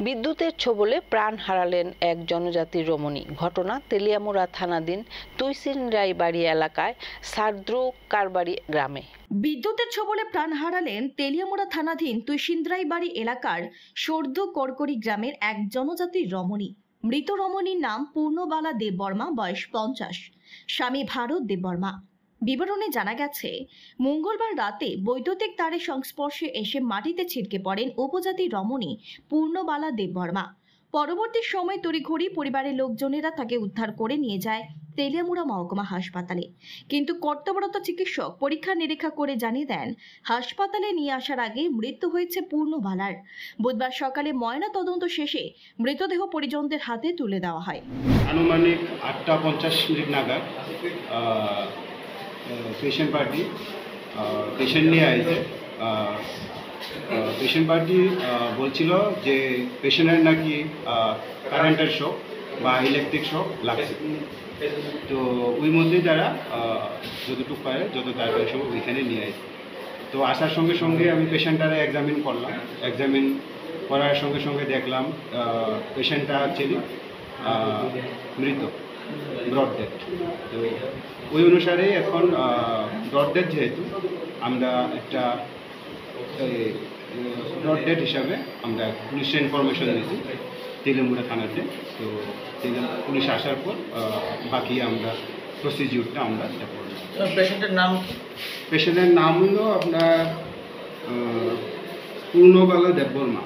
বিদ্যুতের ছোবলে প্রাণ হারালেন এক জনজাতির রমণী। ঘটনা তেলিয়ামুড়া থানাধীন তুইসিনরাইবাড়ি এলাকায় সারদ্রু কারবাড়ি গ্রামে। বিদ্যুতের ছোবলে প্রাণ হারালেন তেলিয়ামুড়া থানাধীন তুইসিনরাইবাড়ি এলাকার সর্দু করকরি গ্রামের এক জনজাতির রমণী। মৃত রমণীর নাম পূর্ণবালা দেববর্মা, বয়স 50, স্বামী ভারত দেববর্মা। বিবরণে জানা গেছে, মঙ্গলবার রাতে বৈদ্যুতিক তারের সংস্পর্শে এসে মাটিতে ছিটকে পড়েন উপজাতি রমণী পূর্ণবালা দেববর্মা। পরবর্তী সময় তড়িঘড়ি পরিবারের লোকজনেরা তাকে উদ্ধার করে নিয়ে যায় তেলিয়ামুড়া মহকুমা হাসপাতালে, কিন্তু কর্তব্যরত চিকিৎসক পরীক্ষা নিরীক্ষা করে জানিয়ে দেন হাসপাতালে নিয়ে আসার আগে মৃত্যু হয়েছে পূর্ণবালার। বুধবার সকালে ময়না তদন্ত শেষে মৃতদেহ পরিজনদের হাতে তুলে দেওয়া হয়। আনুমানিক 8:50 নাগাদ পেশেন্ট পার্টি পেশেন্ট নিয়ে আসে। পেশেন্ট পার্টি বলছিল যে পেশেন্টের নাকি কারেন্টের শক বা ইলেকট্রিক শক লাগছে। তো ওই মধ্যেই তারা যতটুকু পারে যত তাড়াতাড়ি সব ওইখানে নিয়ে আসে। তো আসার সঙ্গে সঙ্গে আমি পেশেন্টটারে এক্সামিন করলাম। এক্সামিন করার সঙ্গে সঙ্গে দেখলাম পেশেন্টটা অ্যাকচুয়ালি মৃত, ব্রড ডেথ। তো ওই অনুসারে এখন ব্রড ডেথ যেহেতু আমরা একটা ব্রড ডেথ হিসাবে আমরা পুলিশে ইনফরমেশন দিয়েছি তেলিয়ামুড়া থানাতে। তো পুলিশ আসার পর বাকি আমরা প্রসিডিউরটা আমরা এটা করব। পেশেন্টের নাম হলো আপনার পূর্ণবালা দেববর্মা।